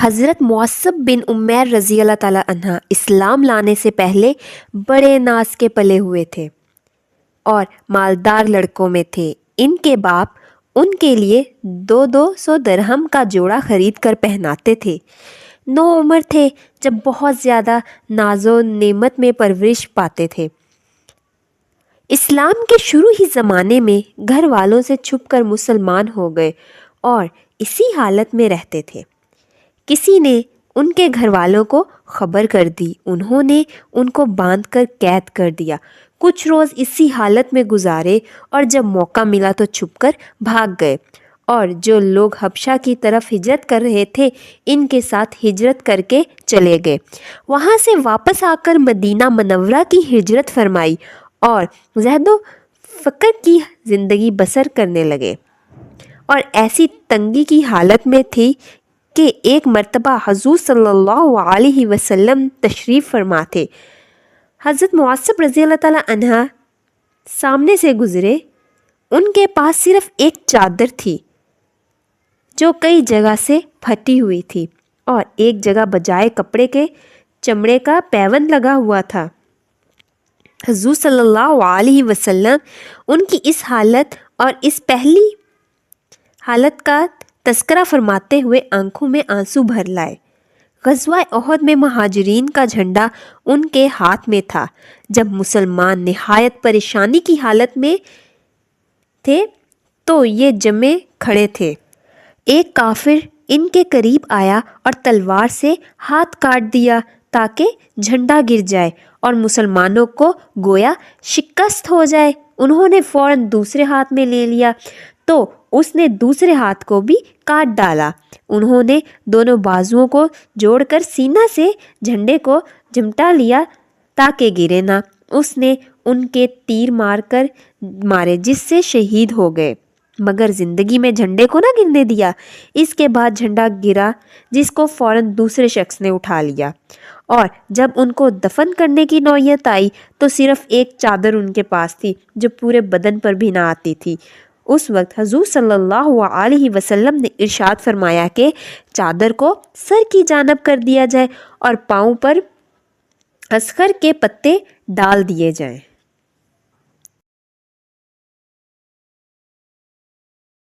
حضرت معصب بن عمیر رضی اللہ تعالیٰ عنہ اسلام لانے سے پہلے بڑے ناز کے پلے ہوئے تھے اور مالدار لڑکوں میں تھے۔ ان کے باپ ان کے لیے 200 درہم کا جوڑا خرید کر پہناتے تھے۔ نو عمر تھے جب بہت زیادہ ناز و نعمت میں پرورش پاتے تھے۔ اسلام کے شروع ہی زمانے میں گھر والوں سے چھپ کر مسلمان ہو گئے اور اسی حالت میں رہتے تھے۔ کسی نے ان کے گھر والوں کو خبر کر دی، انہوں نے ان کو باندھ کر قید کر دیا۔ کچھ روز اسی حالت میں گزارے اور جب موقع ملا تو چھپ کر بھاگ گئے، اور جو لوگ حبشہ کی طرف ہجرت کر رہے تھے ان کے ساتھ ہجرت کر کے چلے گئے۔ وہاں سے واپس آ کر مدینہ منورہ کی ہجرت فرمائی اور زہد و فقر کی زندگی بسر کرنے لگے، اور ایسی تنگی کی حالت میں تھی کہ ایک مرتبہ حضور صلی اللہ علیہ وسلم تشریف فرما تھے۔ حضرت معصب رضی اللہ تعالیٰ عنہ سامنے سے گزرے۔ ان کے پاس صرف ایک چادر تھی جو کئی جگہ سے پھٹی ہوئی تھی، اور ایک جگہ بجائے کپڑے کے چمڑے کا پیوند لگا ہوا تھا۔ حضور صلی اللہ علیہ وسلم ان کی اس حالت اور اس پہلی حالت کا تذکرہ فرماتے ہوئے آنکھوں میں آنسو بھر لائے۔ غزوہ احد میں مہاجرین کا جھنڈا ان کے ہاتھ میں تھا۔ جب مسلمان نہایت پریشانی کی حالت میں تھے تو یہ جمے کھڑے تھے۔ ایک کافر ان کے قریب آیا اور تلوار سے ہاتھ کاٹ دیا تاکہ جھنڈا گر جائے اور مسلمانوں کو گویا شکست ہو جائے۔ انہوں نے فوراً دوسرے ہاتھ میں لے لیا تو اس نے دوسرے ہاتھ کو بھی کاٹ ڈالا۔ انہوں نے دونوں بازوؤں کو جوڑ کر سینہ سے جھنڈے کو جمٹا لیا تاکہ گرے نہ۔ اس نے ان کے تیر مارے جس سے شہید ہو گئے، مگر زندگی میں جھنڈے کو نہ گرنے دیا۔ اس کے بعد جھنڈا گرا جس کو فوراً دوسرے شخص نے اٹھا لیا، اور جب ان کو دفن کرنے کی نوبت آئی تو صرف ایک چادر ان کے پاس تھی جو پورے بدن پر بھی نہ آتی تھی۔ اس وقت حضور صلی اللہ علیہ وسلم نے ارشاد فرمایا کہ چادر کو سر کی جانب کر دیا جائے اور پاؤں پر اذخر کے پتے ڈال دیے جائیں۔